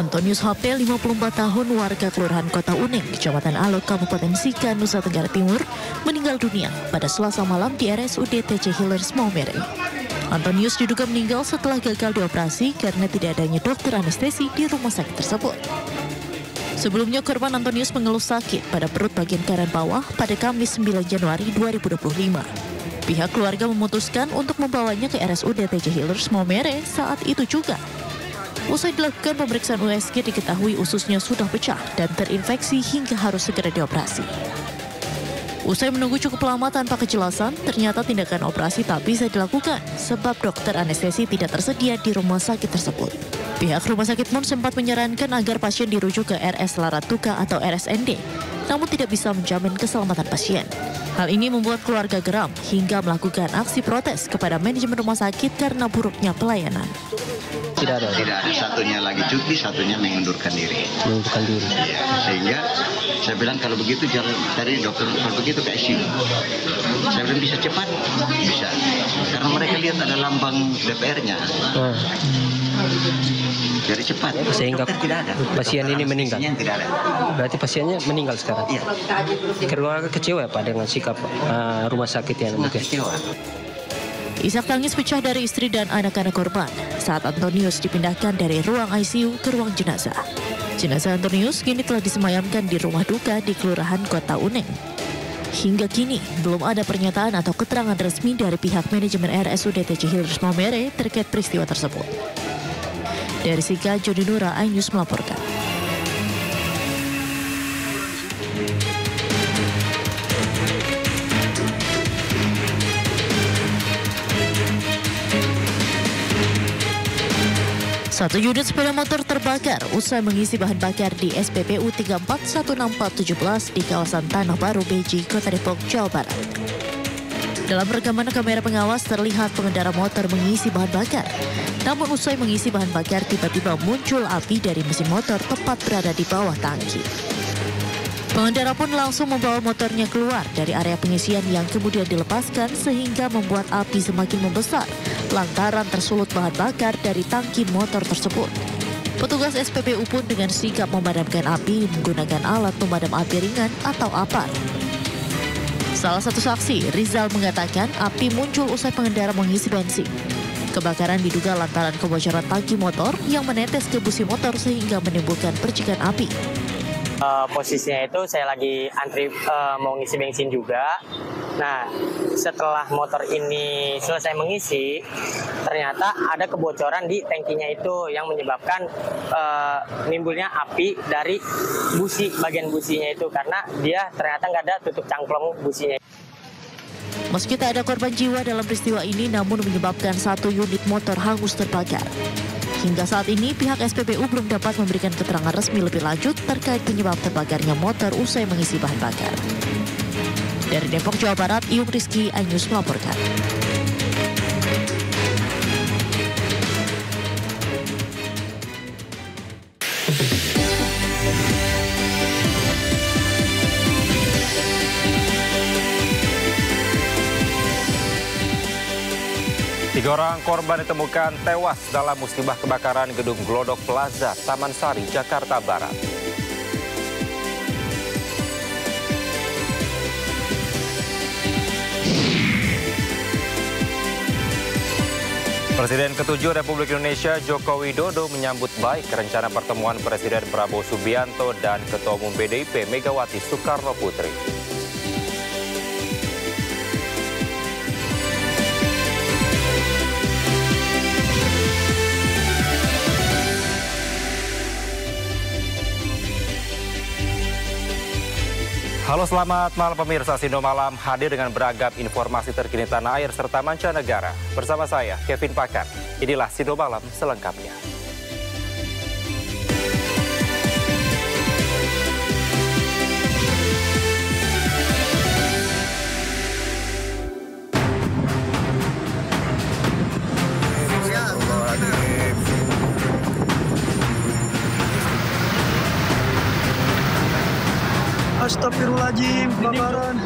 Antonius HP, 54 tahun, warga Kelurahan Kota Uning, Kecamatan Alok, Kabupaten Sika, Nusa Tenggara Timur, meninggal dunia pada Selasa malam di RSUD TC Healers Maumere. Antonius diduga meninggal setelah gagal dioperasi karena tidak adanya dokter anestesi di rumah sakit tersebut. Sebelumnya, korban Antonius mengeluh sakit pada perut bagian kanan bawah pada Kamis 9 Januari 2025. Pihak keluarga memutuskan untuk membawanya ke RSUD TC Healers Maumere saat itu juga. Usai dilakukan pemeriksaan USG, diketahui ususnya sudah pecah dan terinfeksi hingga harus segera dioperasi. Usai menunggu cukup lama tanpa kejelasan, ternyata tindakan operasi tak bisa dilakukan sebab dokter anestesi tidak tersedia di rumah sakit tersebut. Pihak rumah sakit pun sempat menyarankan agar pasien dirujuk ke RS Laratuka atau RSND, namun tidak bisa menjamin keselamatan pasien. Hal ini membuat keluarga geram hingga melakukan aksi protes kepada manajemen rumah sakit karena buruknya pelayanan. Tidak ada. Satunya lagi cuti, satunya mengundurkan diri. Ya, sehingga saya bilang kalau begitu jalan tadi dokter kalau begitu ke ICU. Saya bilang bisa cepat, bisa. Karena mereka lihat ada lambang DPR-nya. Jadi cepat. Sehingga tidak ada. Pasien ini meninggal. Tidak ada. Berarti pasiennya meninggal sekarang. Iya. Keluarga kecewa ya Pak dengan sikap rumah sakit yang kecewa. Isak tangis pecah dari istri dan anak-anak korban saat Antonius dipindahkan dari ruang ICU ke ruang jenazah. Jenazah Antonius kini telah disemayamkan di rumah duka di Kelurahan Kota Uning. Hingga kini belum ada pernyataan atau keterangan resmi dari pihak manajemen RSUD TC Healers Maumere terkait peristiwa tersebut. Dari Sika, Jody Nura, iNews melaporkan. Satu unit sepeda motor terbakar usai mengisi bahan bakar di SPBU 341417 di kawasan Tanah Baru, Beji, Kota Depok, Jawa Barat. Dalam rekaman kamera pengawas terlihat pengendara motor mengisi bahan bakar. Namun usai mengisi bahan bakar, tiba-tiba muncul api dari mesin motor tepat berada di bawah tangki. Pengendara pun langsung membawa motornya keluar dari area pengisian yang kemudian dilepaskan sehingga membuat api semakin membesar lantaran tersulut bahan bakar dari tangki motor tersebut. Petugas SPBU pun dengan sigap memadamkan api menggunakan alat pemadam api ringan atau APAT. Salah satu saksi, Rizal, mengatakan api muncul usai pengendara mengisi bensin. Kebakaran diduga lantaran kebocoran tangki motor yang menetes ke busi motor sehingga menimbulkan percikan api. Posisinya itu saya lagi antri mau ngisi bensin juga. Nah, setelah motor ini selesai mengisi, ternyata ada kebocoran di tangkinya itu yang menyebabkan nimbulnya api dari busi, bagian businya itu karena dia ternyata nggak ada tutup cangklong businya. Meski tak ada korban jiwa dalam peristiwa ini, namun menyebabkan satu unit motor hangus terbakar. Hingga saat ini, pihak SPBU belum dapat memberikan keterangan resmi lebih lanjut terkait penyebab terbakarnya motor usai mengisi bahan bakar. Dari Depok, Jawa Barat, Ium Rizky, iNews melaporkan. Tiga orang korban ditemukan tewas dalam musibah kebakaran gedung Glodok Plaza, Taman Sari, Jakarta Barat. Presiden ke-7 Republik Indonesia Joko Widodo menyambut baik rencana pertemuan Presiden Prabowo Subianto dan Ketua Umum PDIP Megawati Soekarno Putri. Halo, selamat malam pemirsa. Sindo Malam hadir dengan beragam informasi terkini tanah air serta mancanegara. Bersama saya, Kevin Pakar. Inilah Sindo Malam selengkapnya. Astagfirullahaladzim, kebakaran.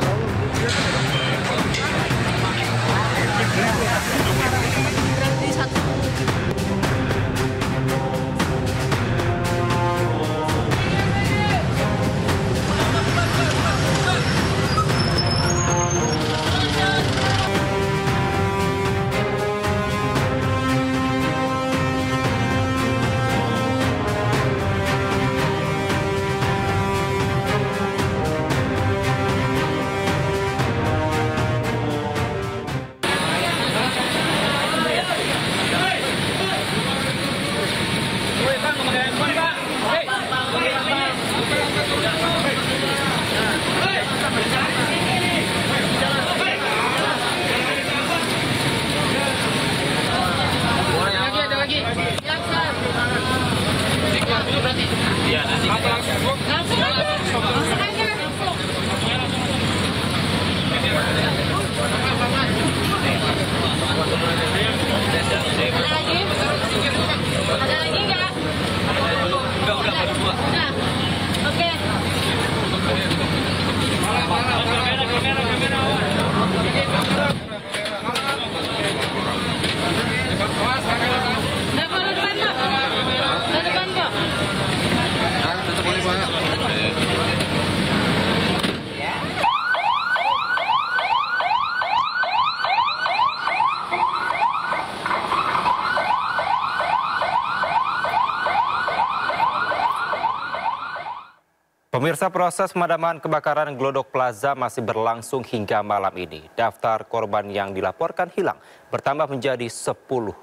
Pemirsa, proses pemadaman kebakaran Glodok Plaza masih berlangsung hingga malam ini. Daftar korban yang dilaporkan hilang bertambah menjadi 10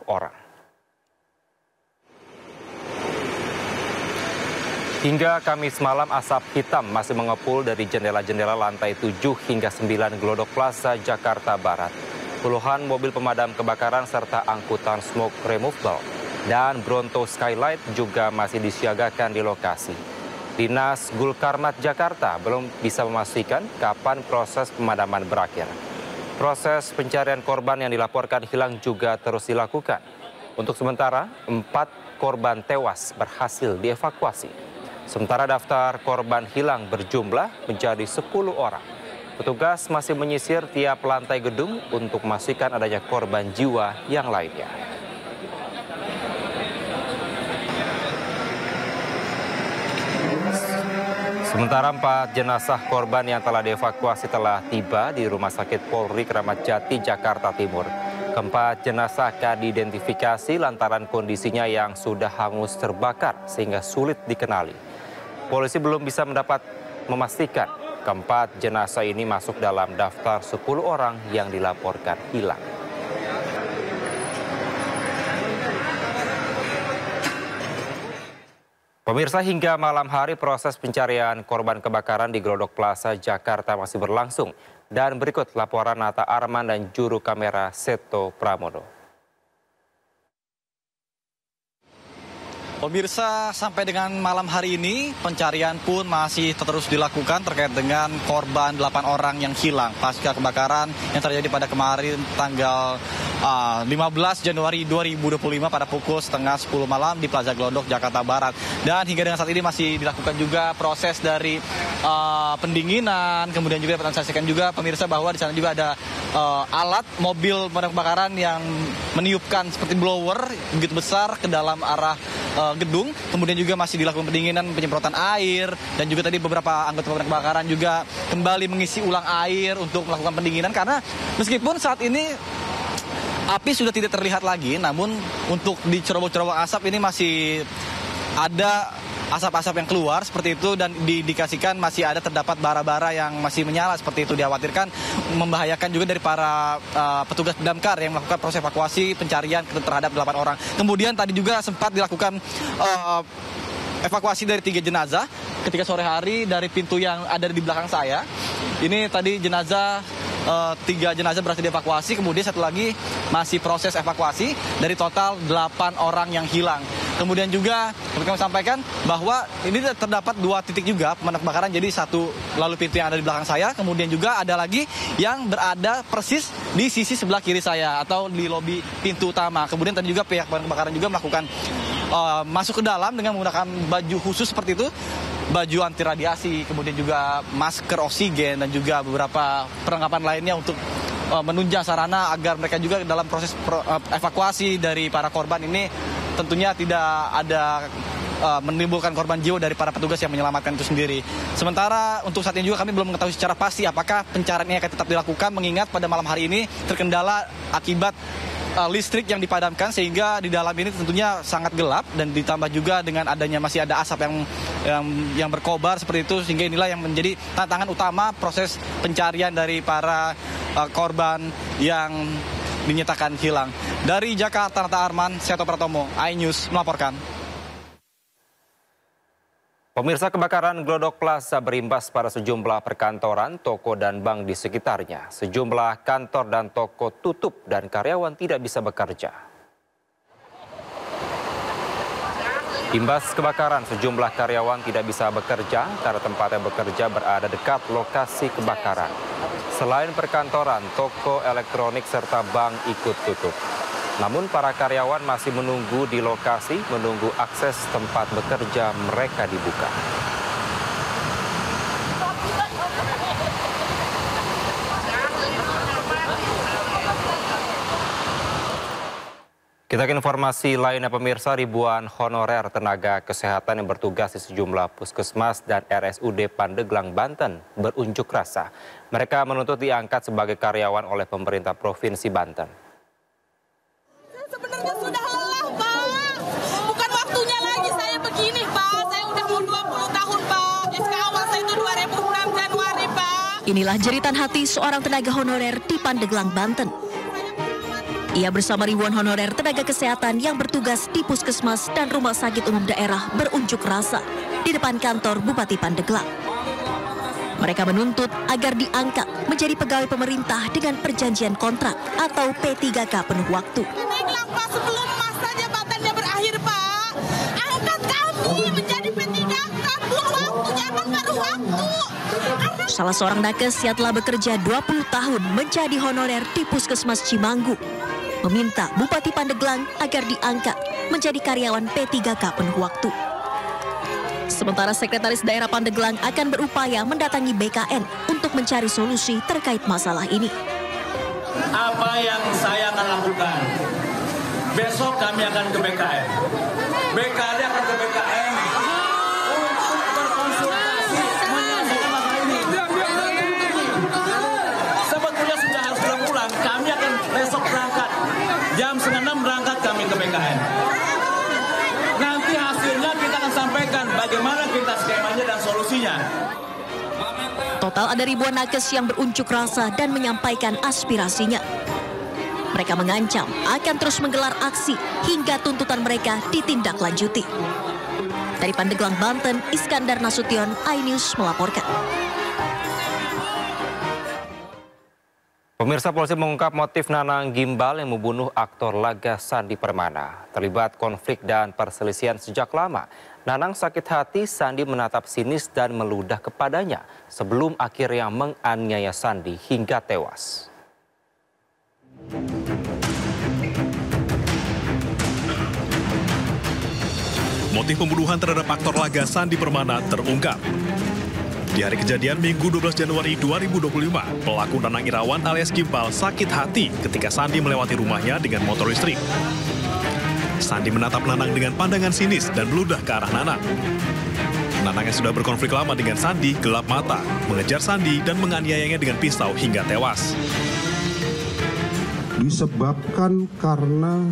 orang. Hingga Kamis malam, asap hitam masih mengepul dari jendela-jendela lantai 7 hingga 9 Glodok Plaza, Jakarta Barat. Puluhan mobil pemadam kebakaran serta angkutan smoke removal dan Bronto Skylight juga masih disiagakan di lokasi. Dinas Gulkarmat Jakarta belum bisa memastikan kapan proses pemadaman berakhir. Proses pencarian korban yang dilaporkan hilang juga terus dilakukan. Untuk sementara, 4 korban tewas berhasil dievakuasi. Sementara daftar korban hilang berjumlah menjadi 10 orang. Petugas masih menyisir tiap lantai gedung untuk memastikan adanya korban jiwa yang lainnya. Sementara 4 jenazah korban yang telah dievakuasi telah tiba di Rumah Sakit Polri Kramat Jati, Jakarta Timur. Keempat jenazah akan diidentifikasi lantaran kondisinya yang sudah hangus terbakar sehingga sulit dikenali. Polisi belum bisa memastikan keempat jenazah ini masuk dalam daftar 10 orang yang dilaporkan hilang. Pemirsa, hingga malam hari proses pencarian korban kebakaran di Glodok Plaza, Jakarta masih berlangsung. Dan berikut laporan Nata Arman dan juru kamera Seto Pramono. Pemirsa, sampai dengan malam hari ini pencarian pun masih terus dilakukan terkait dengan korban 8 orang yang hilang pasca kebakaran yang terjadi pada kemarin tanggal 15 Januari 2025 pada pukul setengah 10 malam di Plaza Glodok, Jakarta Barat. Dan hingga dengan saat ini masih dilakukan juga proses dari pendinginan, kemudian juga dapat saya saksikan juga pemirsa bahwa di sana juga ada alat mobil pemadam kebakaran yang meniupkan seperti blower begitu besar ke dalam arah gedung. Kemudian juga masih dilakukan pendinginan, penyemprotan air, dan juga tadi beberapa anggota pemadam kebakaran juga kembali mengisi ulang air untuk melakukan pendinginan, karena meskipun saat ini api sudah tidak terlihat lagi, namun untuk di cerobong-cerobong asap ini masih ada asap-asap yang keluar seperti itu, dan diindikasikan masih ada terdapat bara-bara yang masih menyala seperti itu. Dikhawatirkan membahayakan juga dari para petugas damkar yang melakukan proses evakuasi pencarian terhadap 8 orang. Kemudian tadi juga sempat dilakukan evakuasi dari 3 jenazah ketika sore hari dari pintu yang ada di belakang saya. Ini tadi jenazah 3 jenazah berhasil dievakuasi, kemudian satu lagi masih proses evakuasi dari total 8 orang yang hilang. Kemudian juga kami sampaikan bahwa ini terdapat 2 titik juga pemadam kebakaran, jadi satu lalu pintu yang ada di belakang saya, kemudian juga ada lagi yang berada persis di sisi sebelah kiri saya atau di lobi pintu utama. Kemudian tadi juga pihak pemadam kebakaran juga melakukan masuk ke dalam dengan menggunakan baju khusus seperti itu, baju anti radiasi, kemudian juga masker oksigen dan juga beberapa perlengkapan lainnya untuk menunjang sarana agar mereka juga dalam proses evakuasi dari para korban ini tentunya tidak ada menimbulkan korban jiwa dari para petugas yang menyelamatkan itu sendiri. Sementara untuk saat ini juga kami belum mengetahui secara pasti apakah pencarian ini akan tetap dilakukan, mengingat pada malam hari ini terkendala akibat listrik yang dipadamkan, sehingga di dalam ini tentunya sangat gelap, dan ditambah juga dengan adanya masih ada asap yang berkobar seperti itu, sehingga inilah yang menjadi tantangan utama proses pencarian dari para korban yang dinyatakan hilang. Dari Jakarta, Nata Arman, Seto Pratomo, iNews melaporkan. Pemirsa, kebakaran Glodok Plaza berimbas pada sejumlah perkantoran, toko dan bank di sekitarnya. Sejumlah kantor dan toko tutup dan karyawan tidak bisa bekerja. Imbas kebakaran, sejumlah karyawan tidak bisa bekerja karena tempatnya bekerja berada dekat lokasi kebakaran. Selain perkantoran, toko elektronik serta bank ikut tutup. Namun para karyawan masih menunggu di lokasi, menunggu akses tempat bekerja mereka dibuka. Kita ke informasi lainnya, pemirsa. Ribuan honorer tenaga kesehatan yang bertugas di sejumlah puskesmas dan RSUD Pandeglang, Banten berunjuk rasa. Mereka menuntut diangkat sebagai karyawan oleh pemerintah Provinsi Banten. Sebenarnya sudah lelah, Pak. Bukan waktunya lagi saya begini, Pak. Saya udah mau 20 tahun, Pak. SK awal Inilah jeritan hati seorang tenaga honorer di Pandeglang, Banten. Ia bersama ribuan honorer tenaga kesehatan yang bertugas di puskesmas dan rumah sakit umum daerah berunjuk rasa di depan kantor Bupati Pandeglang. Mereka menuntut agar diangkat menjadi pegawai pemerintah dengan perjanjian kontrak atau P3K penuh waktu. Pandeglang, Pak, sebelum masa jabatannya berakhir, Pak. Angkat kami menjadi P3K penuh waktu, jangan paruh waktu. Salah seorang nakes yang telah bekerja 20 tahun menjadi honorer di Puskesmas Cimanggu meminta Bupati Pandeglang agar diangkat menjadi karyawan P3K penuh waktu. Sementara Sekretaris Daerah Pandeglang akan berupaya mendatangi BKN untuk mencari solusi terkait masalah ini. Apa yang saya akan lakukan? Besok kami akan ke BKN. BKN akan ke BKN untuk berkonsultasi menyelesaikan masalah ini. Sebetulnya sudah harus pulang. Kami akan besok berangkat. Jam 5:30 berangkat kami ke BKN. Nanti hasilnya kita akan sampaikan bagaimana kita skemanya dan solusinya. Total ada ribuan nakes yang berunjuk rasa dan menyampaikan aspirasinya. Mereka mengancam akan terus menggelar aksi hingga tuntutan mereka ditindaklanjuti. Dari Pandeglang, Banten, Iskandar Nasution, iNews melaporkan. Pemirsa, polisi mengungkap motif Nanang Gimbal yang membunuh aktor laga Sandi Permana. Terlibat konflik dan perselisihan sejak lama. Nanang sakit hati Sandi menatap sinis dan meludah kepadanya sebelum akhirnya menganiaya Sandi hingga tewas. Motif pembunuhan terhadap aktor laga Sandi Permana terungkap. Di hari kejadian Minggu 12 Januari 2025, pelaku Nanang Irawan alias Gimbal sakit hati ketika Sandi melewati rumahnya dengan motor listrik. Sandi menatap Nanang dengan pandangan sinis dan meludah ke arah Nanang. Nanang yang sudah berkonflik lama dengan Sandi gelap mata, mengejar Sandi dan menganiayanya dengan pisau hingga tewas. Disebabkan karena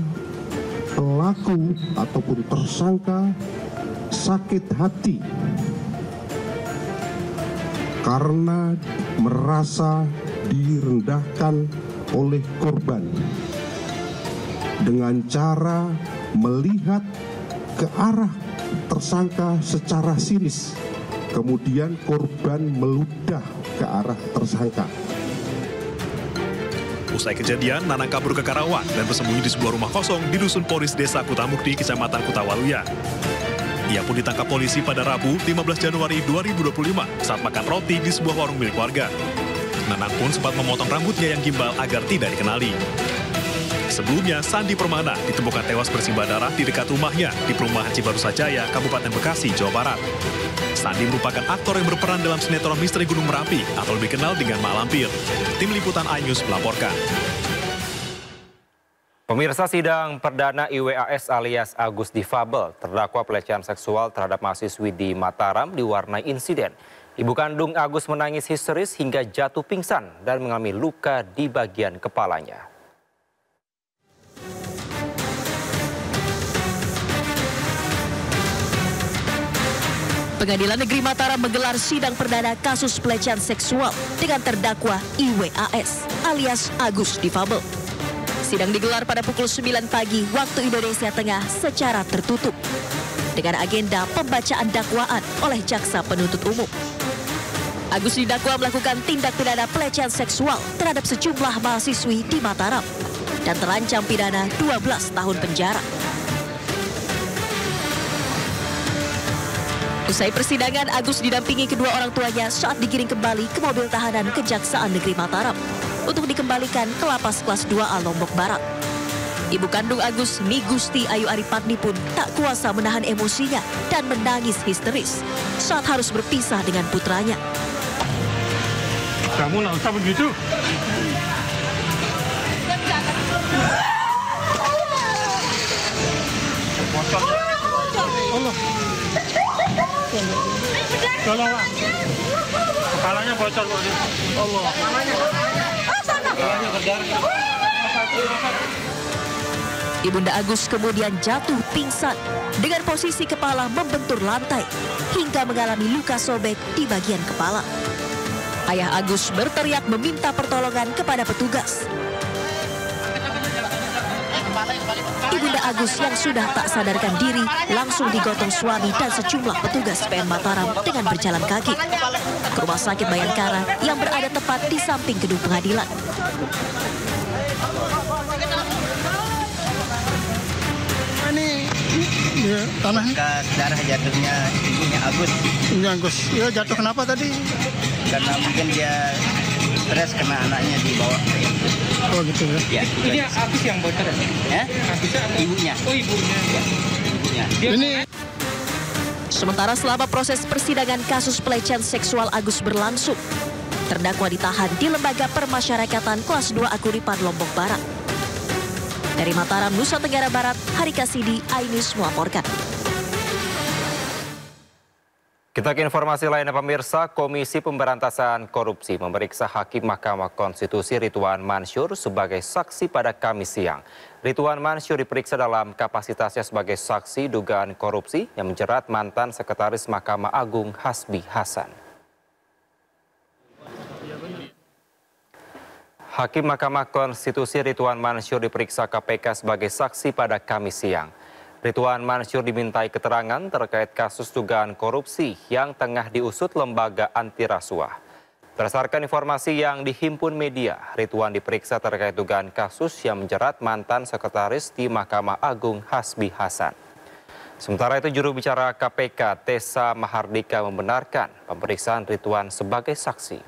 pelaku ataupun tersangka sakit hati karena merasa direndahkan oleh korban dengan cara melihat ke arah tersangka secara sinis, kemudian korban meludah ke arah tersangka. Usai kejadian, Nanang kabur ke Karawang dan bersembunyi di sebuah rumah kosong di Dusun Poris Desa Kutamukti, Kecamatan Kutawaluya. Ia pun ditangkap polisi pada Rabu 15 Januari 2025 saat makan roti di sebuah warung milik warga. Nanang pun sempat memotong rambutnya yang gimbal agar tidak dikenali. Sebelumnya, Sandi Permana ditemukan tewas bersimbah darah di dekat rumahnya di perumahan Cibarusah Sajaya, Kabupaten Bekasi, Jawa Barat. Sandi merupakan aktor yang berperan dalam sinetron Misteri Gunung Merapi atau lebih kenal dengan Mak Lampir. Tim Liputan iNews melaporkan. Pemirsa, sidang perdana IWAS alias Agus Difabel terdakwa pelecehan seksual terhadap mahasiswi di Mataram diwarnai insiden. Ibu kandung Agus menangis histeris hingga jatuh pingsan dan mengalami luka di bagian kepalanya. Pengadilan Negeri Mataram menggelar sidang perdana kasus pelecehan seksual dengan terdakwa IWAS alias Agus Difabel. Sidang digelar pada pukul 9 pagi waktu Indonesia Tengah secara tertutup dengan agenda pembacaan dakwaan oleh jaksa penuntut umum. Agus didakwa melakukan tindak pidana pelecehan seksual terhadap sejumlah mahasiswi di Mataram dan terancam pidana 12 tahun penjara. Usai persidangan, Agus didampingi kedua orang tuanya saat digiring kembali ke mobil tahanan Kejaksaan Negeri Mataram untuk dikembalikan ke lapas kelas 2A Lombok Barat. Ibu kandung Agus, Migusti Ayu Aripatni pun tak kuasa menahan emosinya dan menangis histeris saat harus berpisah dengan putranya. Kamu nggak usah begitu. Allah. Tolong, kepalanya bocor. Allah. Ibunda Agus kemudian jatuh pingsan dengan posisi kepala membentur lantai hingga mengalami luka sobek di bagian kepala. Ayah Agus berteriak meminta pertolongan kepada petugas. Ibunda Agus yang sudah tak sadarkan diri langsung digotong suami dan sejumlah petugas PN Mataram dengan berjalan kaki ke Rumah Sakit Bayangkara yang berada tepat di samping gedung pengadilan. Ini ya, tanahnya bekas darah jatuhnya ibunya Agus. Ibunya Agus. Ya jatuh kenapa tadi? Karena mungkin dia stres kena anaknya dibawa. Oh gitu ya. Ya, Ini Agus yang bocor ya? Agusnya ibunya. Oh ibunya. Ya, ibunya. Ini Sementara selama proses persidangan kasus pelecehan seksual Agus berlangsung, terdakwa ditahan di Lembaga Permasyarakatan Kelas 2 Akuripan, Lombok Barat. Dari Mataram, Nusa Tenggara Barat, Hari Kasidi, iNews melaporkan. Kita ke informasi lainnya pemirsa, Komisi Pemberantasan Korupsi memeriksa Hakim Mahkamah Konstitusi Ridwan Mansyur sebagai saksi pada Kamis siang. Ridwan Mansyur diperiksa dalam kapasitasnya sebagai saksi dugaan korupsi yang menjerat mantan Sekretaris Mahkamah Agung Hasbi Hasan. Hakim Mahkamah Konstitusi Ridwan Mansyur diperiksa KPK sebagai saksi pada Kamis siang. Ridwan Mansyur dimintai keterangan terkait kasus dugaan korupsi yang tengah diusut lembaga anti rasuah. Berdasarkan informasi yang dihimpun media, Ridwan diperiksa terkait dugaan kasus yang menjerat mantan sekretaris di Mahkamah Agung Hasbi Hasan. Sementara itu juru bicara KPK Tessa Mahardika membenarkan pemeriksaan Ridwan sebagai saksi.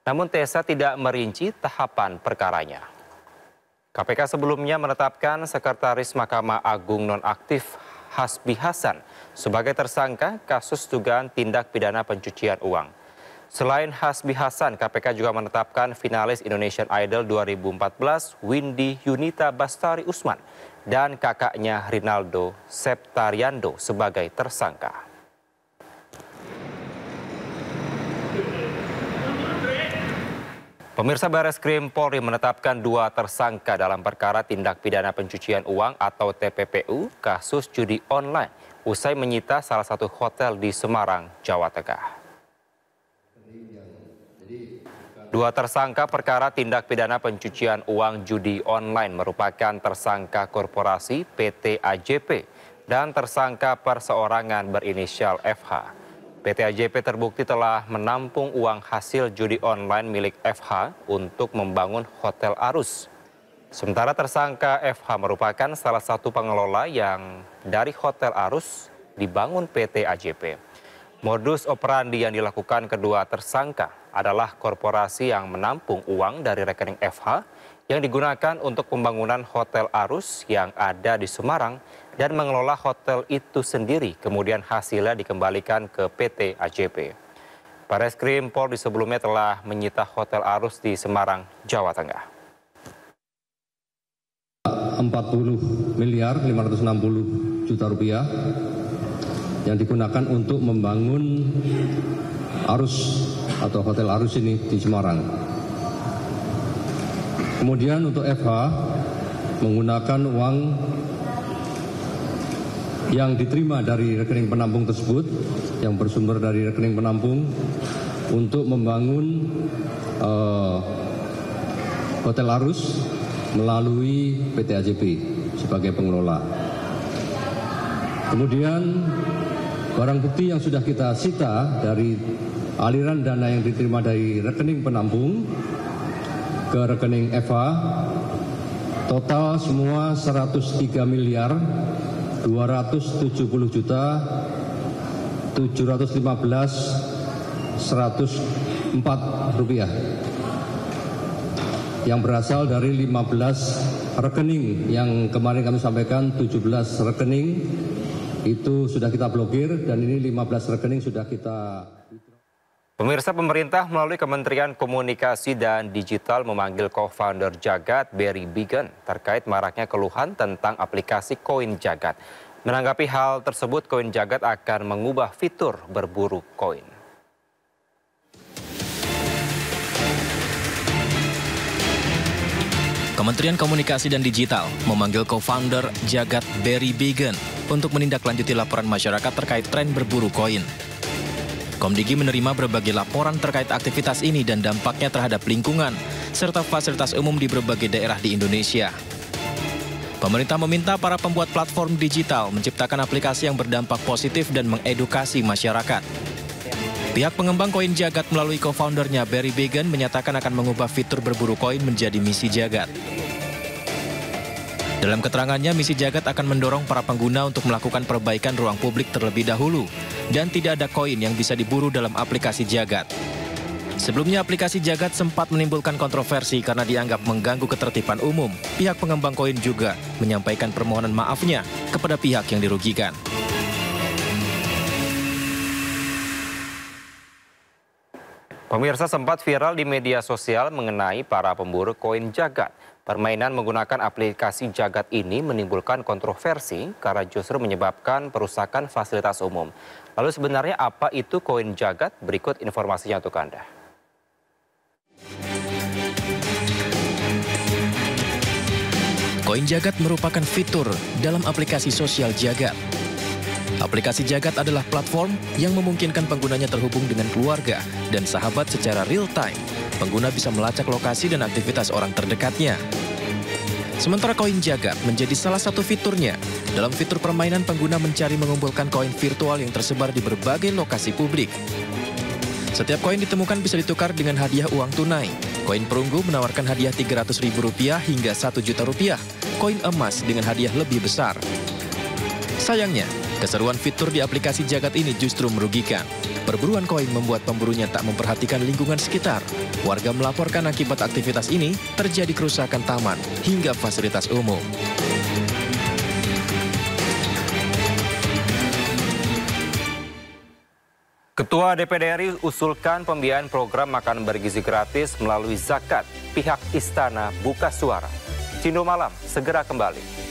Namun Tessa tidak merinci tahapan perkaranya. KPK sebelumnya menetapkan Sekretaris Mahkamah Agung nonaktif Hasbi Hasan sebagai tersangka kasus dugaan tindak pidana pencucian uang. Selain Hasbi Hasan, KPK juga menetapkan finalis Indonesian Idol 2014 Windy Yunita Bastari Usman dan kakaknya Rinaldo Septariando sebagai tersangka. Pemirsa, Bareskrim Polri menetapkan 2 tersangka dalam perkara tindak pidana pencucian uang atau TPPU kasus judi online usai menyita salah satu hotel di Semarang, Jawa Tengah. 2 tersangka perkara tindak pidana pencucian uang judi online merupakan tersangka korporasi PT AJP dan tersangka perseorangan berinisial FH. PT AJP terbukti telah menampung uang hasil judi online milik FH untuk membangun Hotel Arus. Sementara tersangka FH merupakan salah satu pengelola yang dari Hotel Arus dibangun PT AJP. Modus operandi yang dilakukan kedua tersangka adalah korporasi yang menampung uang dari rekening FH yang digunakan untuk pembangunan Hotel Arus yang ada di Semarang dan mengelola hotel itu sendiri, kemudian hasilnya dikembalikan ke PT AJP. Bareskrim Polri sebelumnya telah menyita Hotel Arus di Semarang, Jawa Tengah. 40.560.000.000 rupiah yang digunakan untuk membangun Arus atau Hotel Arus ini di Semarang. Kemudian untuk FH menggunakan uang yang diterima dari rekening penampung tersebut, yang bersumber dari rekening penampung untuk membangun Hotel Arus melalui PT AJP sebagai pengelola. Kemudian barang bukti yang sudah kita sita dari aliran dana yang diterima dari rekening penampung ke rekening FH, total semua 103.715.104 rupiah yang berasal dari 15 rekening yang kemarin kami sampaikan 17 rekening itu sudah kita blokir dan ini 15 rekening sudah kita. Pemirsa, pemerintah melalui Kementerian Komunikasi dan Digital memanggil co-founder Jagat Barry Bigan terkait maraknya keluhan tentang aplikasi Koin Jagat. Menanggapi hal tersebut, Koin Jagat akan mengubah fitur berburu koin. Kementerian Komunikasi dan Digital memanggil co-founder Jagat Barry Bigan untuk menindaklanjuti laporan masyarakat terkait tren berburu koin. Komdigi menerima berbagai laporan terkait aktivitas ini dan dampaknya terhadap lingkungan, serta fasilitas umum di berbagai daerah di Indonesia. Pemerintah meminta para pembuat platform digital menciptakan aplikasi yang berdampak positif dan mengedukasi masyarakat. Pihak pengembang koin Jagat melalui co-foundernya Barry Began menyatakan akan mengubah fitur berburu koin menjadi misi Jagat. Dalam keterangannya, misi Jagat akan mendorong para pengguna untuk melakukan perbaikan ruang publik terlebih dahulu dan tidak ada koin yang bisa diburu dalam aplikasi Jagat. Sebelumnya, aplikasi Jagat sempat menimbulkan kontroversi karena dianggap mengganggu ketertiban umum. Pihak pengembang koin juga menyampaikan permohonan maafnya kepada pihak yang dirugikan. Pemirsa, sempat viral di media sosial mengenai para pemburu koin Jagat. Permainan menggunakan aplikasi Jagat ini menimbulkan kontroversi karena justru menyebabkan perusakan fasilitas umum. Lalu sebenarnya apa itu koin Jagat? Berikut informasinya untuk Anda. Koin Jagat merupakan fitur dalam aplikasi sosial Jagat. Aplikasi Jagat adalah platform yang memungkinkan penggunanya terhubung dengan keluarga dan sahabat secara real time. Pengguna bisa melacak lokasi dan aktivitas orang terdekatnya. Sementara koin Jagat menjadi salah satu fiturnya. Dalam fitur permainan, pengguna mencari mengumpulkan koin virtual yang tersebar di berbagai lokasi publik. Setiap koin ditemukan bisa ditukar dengan hadiah uang tunai. Koin perunggu menawarkan hadiah Rp300.000 hingga Rp1.000.000. Koin emas dengan hadiah lebih besar. Sayangnya, keseruan fitur di aplikasi Jagat ini justru merugikan. Perburuan koin membuat pemburunya tak memperhatikan lingkungan sekitar. Warga melaporkan akibat aktivitas ini terjadi kerusakan taman hingga fasilitas umum. Ketua DPD RI usulkan pembiayaan program makan bergizi gratis melalui zakat. Pihak istana buka suara. Cindo Malam segera kembali.